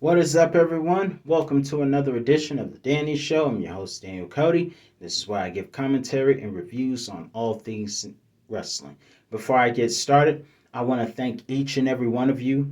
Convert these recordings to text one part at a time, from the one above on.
What is up, everyone? Welcome to another edition of The Danny Show. I'm your host, Daniel Cody. This is where I give commentary and reviews on all things wrestling. Before I get started, I want to thank each and every one of you,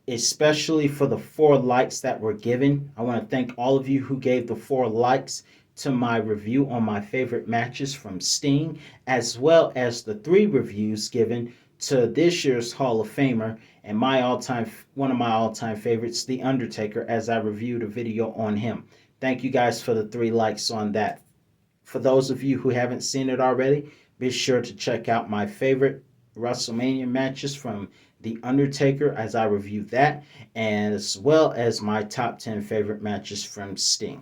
especially for the 4 likes that were given. I want to thank all of you who gave the 4 likes to my review on my favorite matches from Sting, as well as the 3 reviews given to this year's Hall of Famer and my all-time one of my all-time favorites, The Undertaker, as I reviewed a video on him. Thank you guys for the 3 likes on that. For those of you who haven't seen it already, be sure to check out my favorite WrestleMania matches from The Undertaker as I review that, and as well as my top 10 favorite matches from Sting.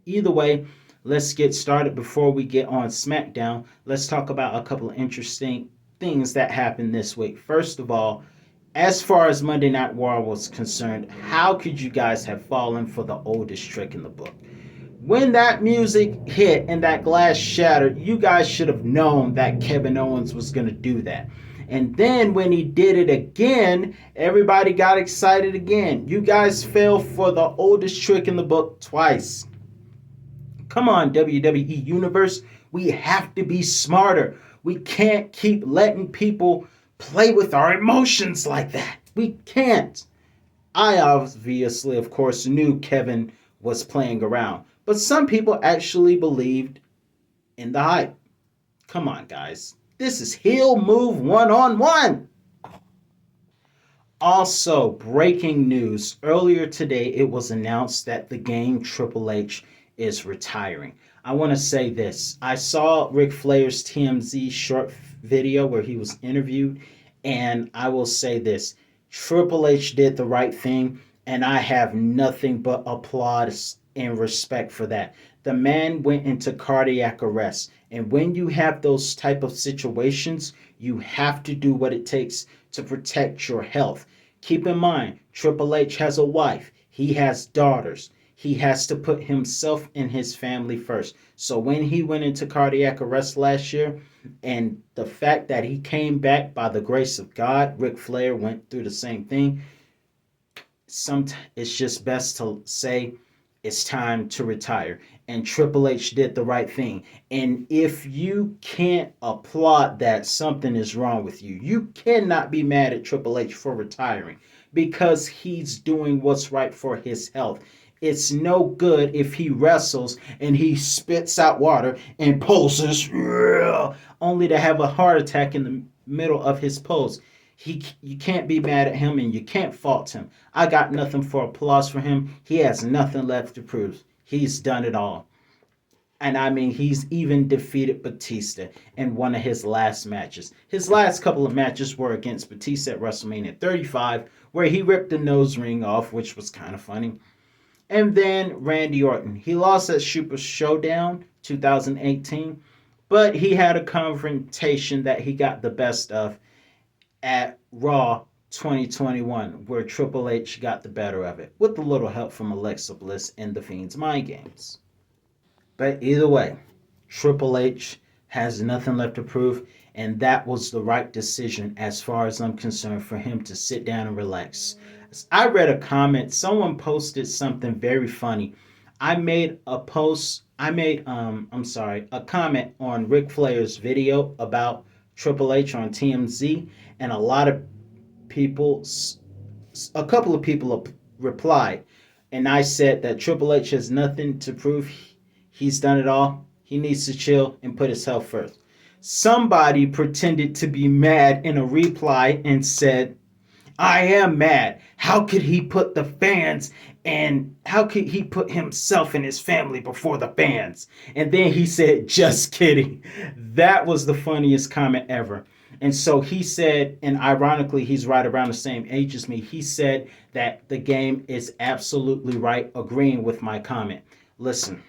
Either way, let's get started. Before we get on SmackDown, let's talk about a couple of interesting things that happened this week. First of all, as far as Monday Night Raw was concerned, how could you guys have fallen for the oldest trick in the book? When that music hit and that glass shattered, you guys should have known that Kevin Owens was going to do that. And then when he did it again, everybody got excited again. You guys fell for the oldest trick in the book twice. Come on, WWE Universe. We have to be smarter. We can't keep letting people play with our emotions like that. We can't. I obviously, of course, knew Kevin was playing around, but some people actually believed in the hype. Come on, guys. This is heel move one-on-one. Also, breaking news. Earlier today, it was announced that the Game Triple H is retiring. I want to say this. I saw Ric Flair's TMZ short video where he was interviewed, and I will say this. Triple H did the right thing, and I have nothing but applause and respect for that. The man went into cardiac arrest, and when you have those type of situations, you have to do what it takes to protect your health. Keep in mind, Triple H has a wife. He has daughters. He has to put himself and his family first. So when he went into cardiac arrest last year, and the fact that he came back by the grace of God, Ric Flair went through the same thing. It's just best to say it's time to retire. And Triple H did the right thing. And if you can't applaud that, something is wrong with you. You cannot be mad at Triple H for retiring because he's doing what's right for his health. It's no good if he wrestles and he spits out water and poses only to have a heart attack in the middle of his pose. You can't be mad at him and you can't fault him. I got nothing for applause for him. He has nothing left to prove. He's done it all. And I mean, he's even defeated Batista in one of his last matches. His last couple of matches were against Batista at WrestleMania 35, where he ripped the nose ring off, which was kind of funny. And then Randy Orton. He lost at Super Showdown 2018, but he had a confrontation that he got the best of at Raw 2021, where Triple H got the better of it, with a little help from Alexa Bliss and The Fiend's Mind Games. But either way, Triple H has nothing left to prove, and that was the right decision as far as I'm concerned for him to sit down and relax. I read a comment, someone posted something very funny. I made a post, I made, a comment on Ric Flair's video about Triple H on TMZ, and a lot of people, a couple of people replied, and I said that Triple H has nothing to prove. He's done it all. He needs to chill and put his health first. Somebody pretended to be mad in a reply and said, I am mad. How could he put the fans and how could he put himself and his family before the fans? And then he said, just kidding. That was the funniest comment ever. And so he said, and ironically, he's right around the same age as me. He said that the game is absolutely right, agreeing with my comment. Listen,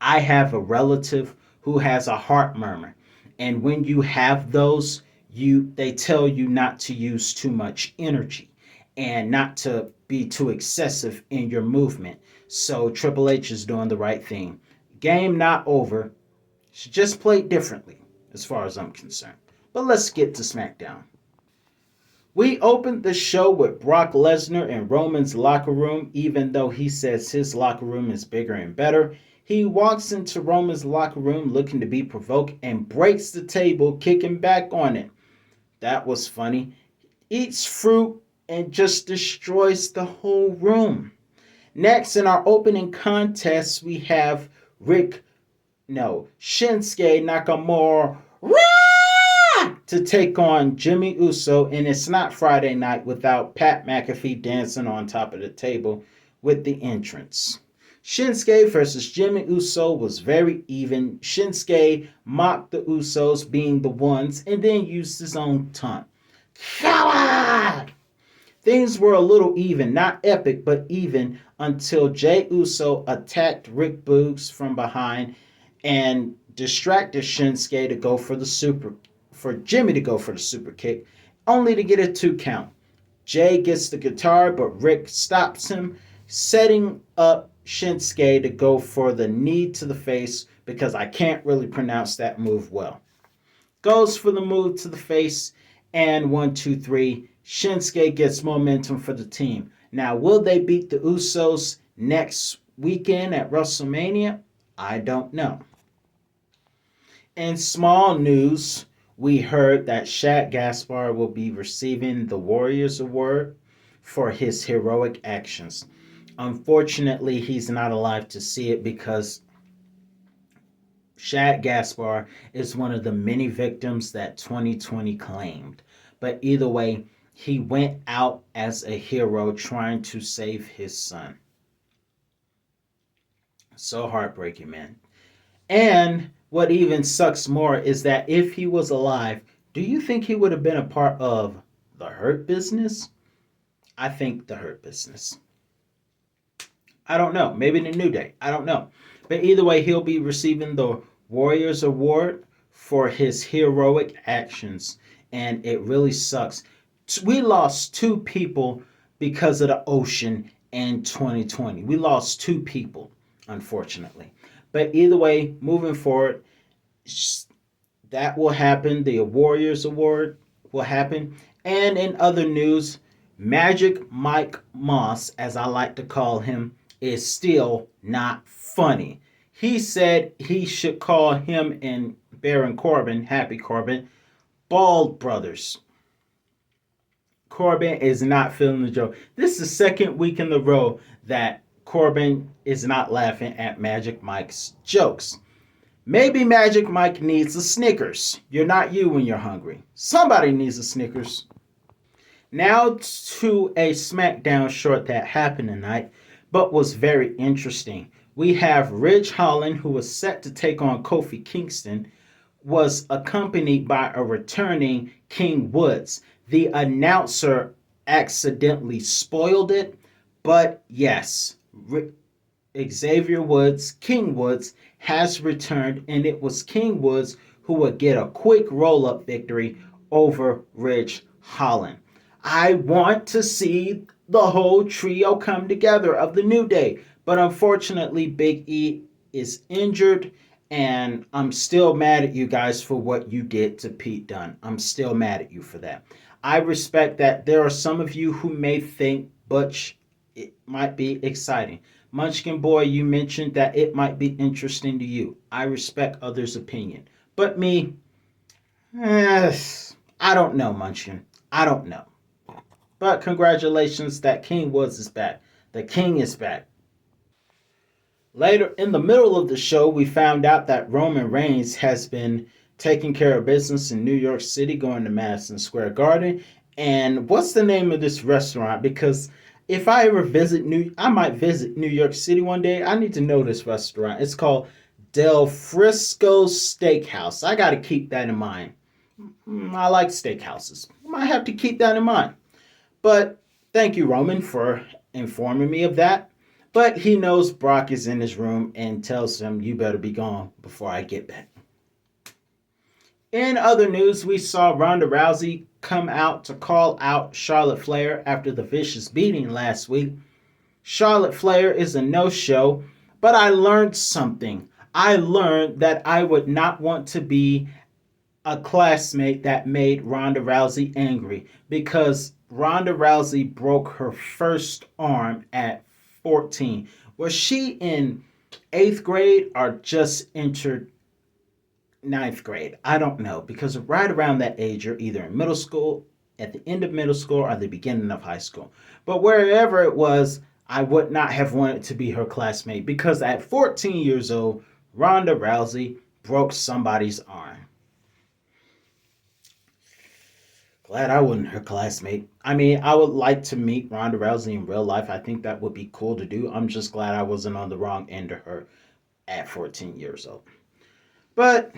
I have a relative who has a heart murmur. And when you have those, they tell you not to use too much energy and not to be too excessive in your movement. So Triple H is doing the right thing. Game not over. Should just play differently as far as I'm concerned. But let's get to SmackDown. We opened the show with Brock Lesnar in Roman's locker room, even though he says his locker room is bigger and better. He walks into Roman's locker room looking to be provoked and breaks the table, kicking back on it. That was funny. Eats fruit and just destroys the whole room. Next, in our opening contest, we have Shinsuke Nakamura to take on Jimmy Uso, and it's not Friday night without Pat McAfee dancing on top of the table with the entrance. Shinsuke versus Jimmy Uso was very even. Shinsuke mocked the Usos being the ones and then used his own taunt. Coward! Things were a little even, not epic, but even until Jey Uso attacked Rick Boogs from behind and distracted Shinsuke to go for Jimmy to go for the super kick, only to get a 2 count. Jay gets the guitar, but Rick stops him, setting up Shinsuke to go for the knee to the face because I can't really pronounce that move well. Goes for the move to the face, and 1, 2, 3. Shinsuke gets momentum for the team. Now, will they beat the Usos next weekend at WrestleMania? I don't know. In small news, we heard that Shad Gaspar will be receiving the Warriors Award for his heroic actions. Unfortunately, he's not alive to see it because Shad Gaspar is one of the many victims that 2020 claimed. But either way, he went out as a hero trying to save his son. So heartbreaking, man. And what even sucks more is that if he was alive, do you think he would have been a part of the Hurt Business? I think the Hurt Business. I don't know. Maybe the New Day. I don't know. But either way, he'll be receiving the Warriors Award for his heroic actions. And it really sucks. We lost 2 people because of the ocean in 2020. We lost 2 people, unfortunately. But either way, moving forward, that will happen. The Warriors Award will happen. And in other news, Magic Mike Moss, as I like to call him, is still not funny. He said he should call him and Baron Corbin, Happy Corbin, Bald Brothers. Corbin is not feeling the joke. This is the second week in a row that Corbin is not laughing at Magic Mike's jokes. Maybe Magic Mike needs a Snickers. You're not you when you're hungry. Somebody needs a Snickers. Now to a SmackDown short that happened tonight, but was very interesting. We have Ridge Holland, who was set to take on Kofi Kingston, was accompanied by a returning King Woods. The announcer accidentally spoiled it, but yes, Xavier Woods, King Woods, has returned, and it was King Woods who would get a quick roll up victory over Ridge Holland. I want to see the whole trio come together of the New Day, but unfortunately, Big E is injured, and I'm still mad at you guys for what you did to Pete Dunne. I'm still mad at you for that. I respect that there are some of you who may think Butch it might be exciting. Munchkin Boy, you mentioned that it might be interesting to you. I respect others' opinion. But me, I don't know, Munchkin. I don't know. But congratulations that King Woods is back. The King is back. Later, in the middle of the show, we found out that Roman Reigns has been taking care of business in New York City, going to Madison Square Garden. And what's the name of this restaurant? Because if I ever I might visit New York City one day. I need to know this restaurant. It's called Del Frisco Steakhouse. I got to keep that in mind. I like steakhouses. I might have to keep that in mind. But thank you, Roman, for informing me of that. But he knows Brock is in his room and tells him, you better be gone before I get back. In other news, we saw Ronda Rousey come out to call out Charlotte Flair after the vicious beating last week. Charlotte Flair is a no-show, but I learned something. I learned that I would not want to be a classmate that made Ronda Rousey angry because Ronda Rousey broke her first arm at 14. Was she in eighth grade or just entered ninth grade? I don't know because right around that age, you're either in middle school, at the end of middle school, or the beginning of high school. But wherever it was, I would not have wanted to be her classmate because at 14 years old, Ronda Rousey broke somebody's arm. Glad I wasn't her classmate. I mean, I would like to meet Ronda Rousey in real life. I think that would be cool to do. I'm just glad I wasn't on the wrong end of her at 14 years old. But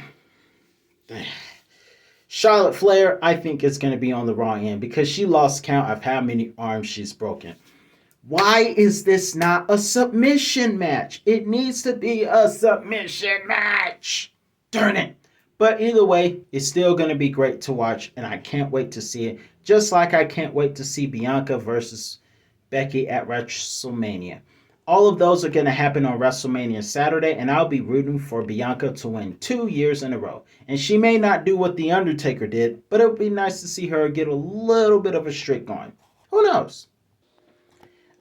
Charlotte Flair, I think, is going to be on the wrong end because she lost count of how many arms she's broken. Why is this not a submission match? It needs to be a submission match. Darn it. But either way, it's still going to be great to watch, and I can't wait to see it. Just like I can't wait to see Bianca versus Becky at WrestleMania. All of those are going to happen on WrestleMania Saturday, and I'll be rooting for Bianca to win 2 years in a row. And she may not do what The Undertaker did, but it would be nice to see her get a little bit of a streak going. Who knows?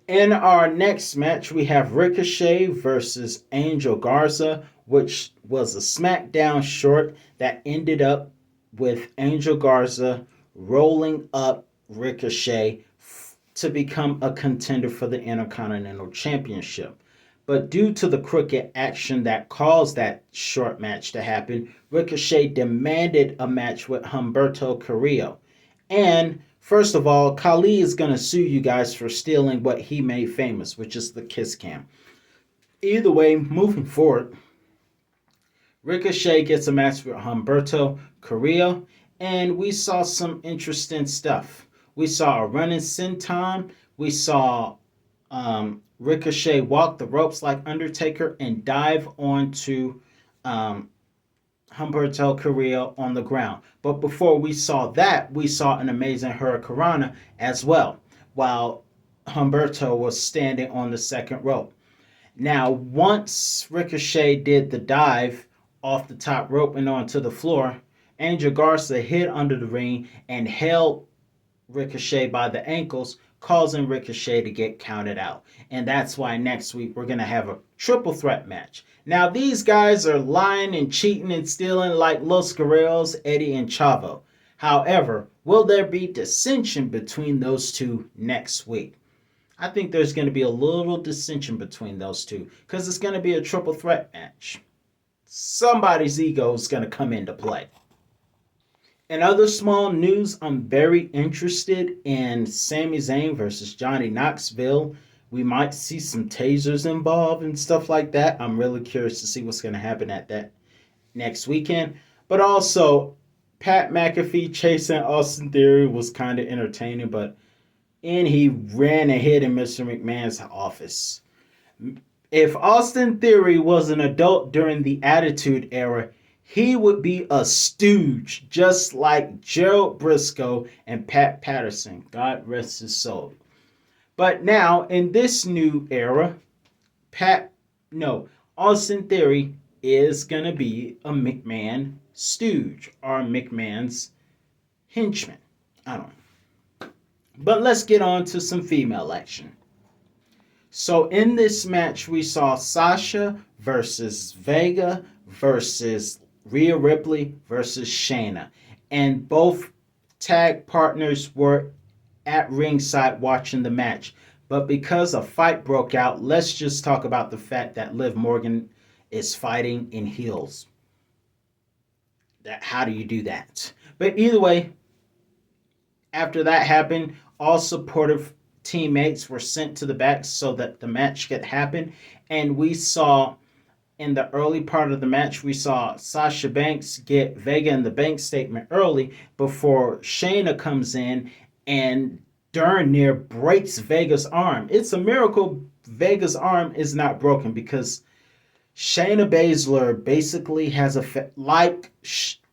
In our next match, we have Ricochet versus Angel Garza, which was a SmackDown short that ended up with Angel Garza rolling up Ricochet to become a contender for the Intercontinental Championship. But due to the crooked action that caused that short match to happen, Ricochet demanded a match with Humberto Carrillo. And first of all, Khali is going to sue you guys for stealing what he made famous, which is the kiss cam. Either way, moving forward, Ricochet gets a match with Humberto Carrillo, and we saw some interesting stuff. We saw a running senton. We saw Ricochet walk the ropes like Undertaker and dive onto Humberto Carrillo on the ground. But before we saw that, we saw an amazing Hurricanrana as well, while Humberto was standing on the second rope. Now, once Ricochet did the dive off the top rope and onto the floor, Angel Garza hid under the ring and held Ricochet by the ankles, causing Ricochet to get counted out. And that's why next week we're going to have a triple threat match. Now, these guys are lying and cheating and stealing like Los Guerreros, Eddie, and Chavo. However, will there be dissension between those two next week? I think there's going to be a little dissension between those two because it's going to be a triple threat match. Somebody's ego is going to come into play. In other small news, I'm very interested in Sami Zayn versus Johnny Knoxville. We might see some tasers involved and stuff like that. I'm really curious to see what's going to happen at that next weekend. But also, Pat McAfee chasing Austin Theory was kind of entertaining, and he ran ahead in Mr. McMahon's office. If Austin Theory was an adult during the Attitude Era, he would be a stooge, just like Gerald Briscoe and Pat Patterson. God rest his soul. But now, in this new era, Austin Theory is going to be a McMahon stooge or McMahon's henchman. I don't know. But let's get on to some female action. So in this match, we saw Sasha versus Vega versus Rhea Ripley versus Shayna. And both tag partners were at ringside watching the match. But because a fight broke out, let's just talk about the fact that Liv Morgan is fighting in heels. How do you do that? But either way, after that happened, all supportive teammates were sent to the back so that the match could happen. And we saw in the early part of the match, we saw Sasha Banks get Vega in the bank statement early before Shayna comes in and darn near breaks Vega's arm. It's a miracle Vega's arm is not broken because Shayna Baszler basically has like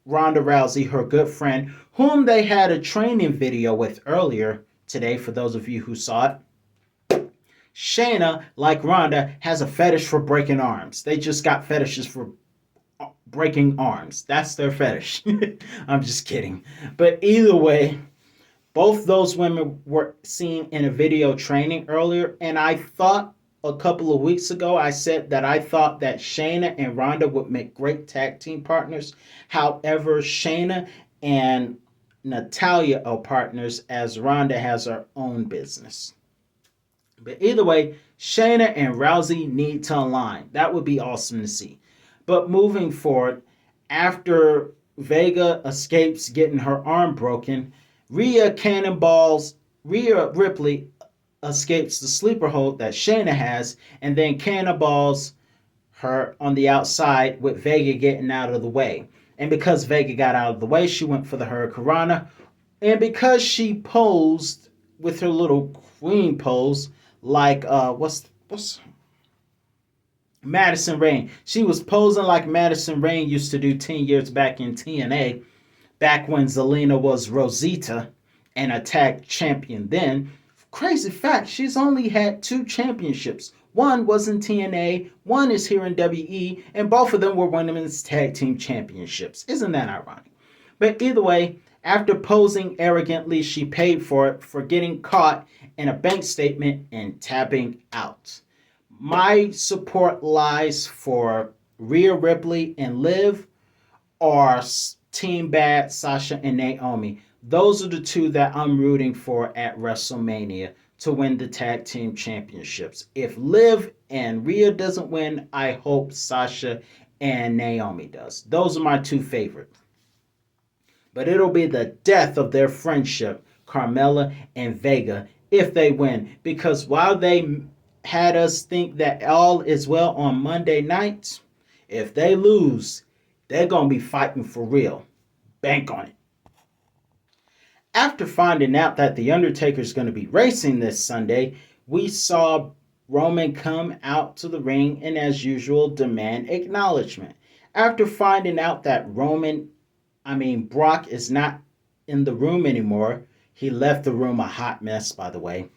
Ronda Rousey, her good friend, whom they had a training video with earlier today for those of you who saw it. Shayna, like Ronda, has a fetish for breaking arms. They just got fetishes for breaking arms. That's their fetish. I'm just kidding. But either way, both those women were seen in a video training earlier, and I thought a couple of weeks ago I said that I thought that Shayna and Ronda would make great tag team partners. However, Shayna and Natalia are partners as Ronda has her own business. But either way, Shayna and Rousey need to align. That would be awesome to see. But moving forward, after Vega escapes getting her arm broken, Rhea Ripley escapes the sleeper hold that Shayna has, and then cannonballs her on the outside with Vega getting out of the way. And because Vega got out of the way, she went for the Hurricanrana. And because she posed with her little queen pose, like what's Madison Rain. She was posing like Madison Rain used to do 10 years back in TNA, back when Zelina was Rosita and a tag champion then. Crazy fact, she's only had 2 championships. One was in TNA, one is here in WE, and both of them were women's tag team championships. Isn't that ironic? But either way, after posing arrogantly, she paid for it for getting caught in a bank statement and tapping out. My support lies for Rhea Ripley and Liv, or Team Bad, Sasha and Naomi. Those are the two that I'm rooting for at WrestleMania to win the tag team championships. If Liv and Rhea doesn't win, I hope Sasha and Naomi does. Those are my two favorites. But it'll be the death of their friendship, Carmella and Vega, if they win. Because while they had us think that all is well on Monday nights, if they lose, they're going to be fighting for real. Bank on it. After finding out that The Undertaker is going to be racing this Sunday, we saw Roman come out to the ring and, as usual, demand acknowledgement. After finding out that Brock is not in the room anymore, he left the room a hot mess, by the way.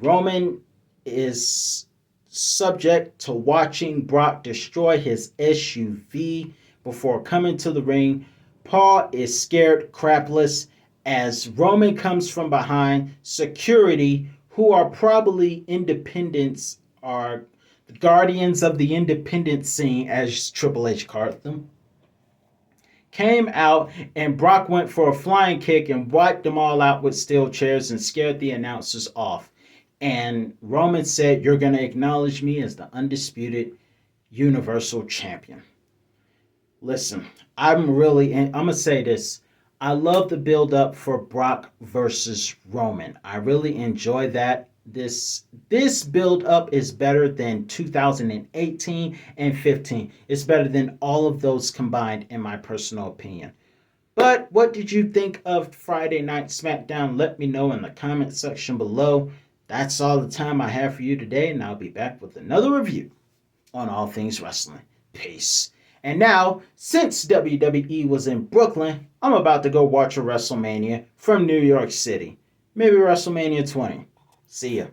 Roman is subject to watching Brock destroy his SUV before coming to the ring. Paul is scared crapless as Roman comes from behind. Security, who are probably independents, are the guardians of the independent scene, as Triple H called them, came out, and Brock went for a flying kick and wiped them all out with steel chairs and scared the announcers off. And Roman said, "You're going to acknowledge me as the undisputed Universal Champion." Listen, I'm going to say this. I love the build up for Brock versus Roman. I really enjoy that. This build up is better than 2018 and 15. It's better than all of those combined, in my personal opinion. But what did you think of Friday Night Smackdown? Let me know in the comment section below. That's all the time I have for you today, and I'll be back with another review on all things wrestling. Peace. And now, since WWE was in Brooklyn, I'm about to go watch a WrestleMania from New York City. Maybe WrestleMania 20. See ya.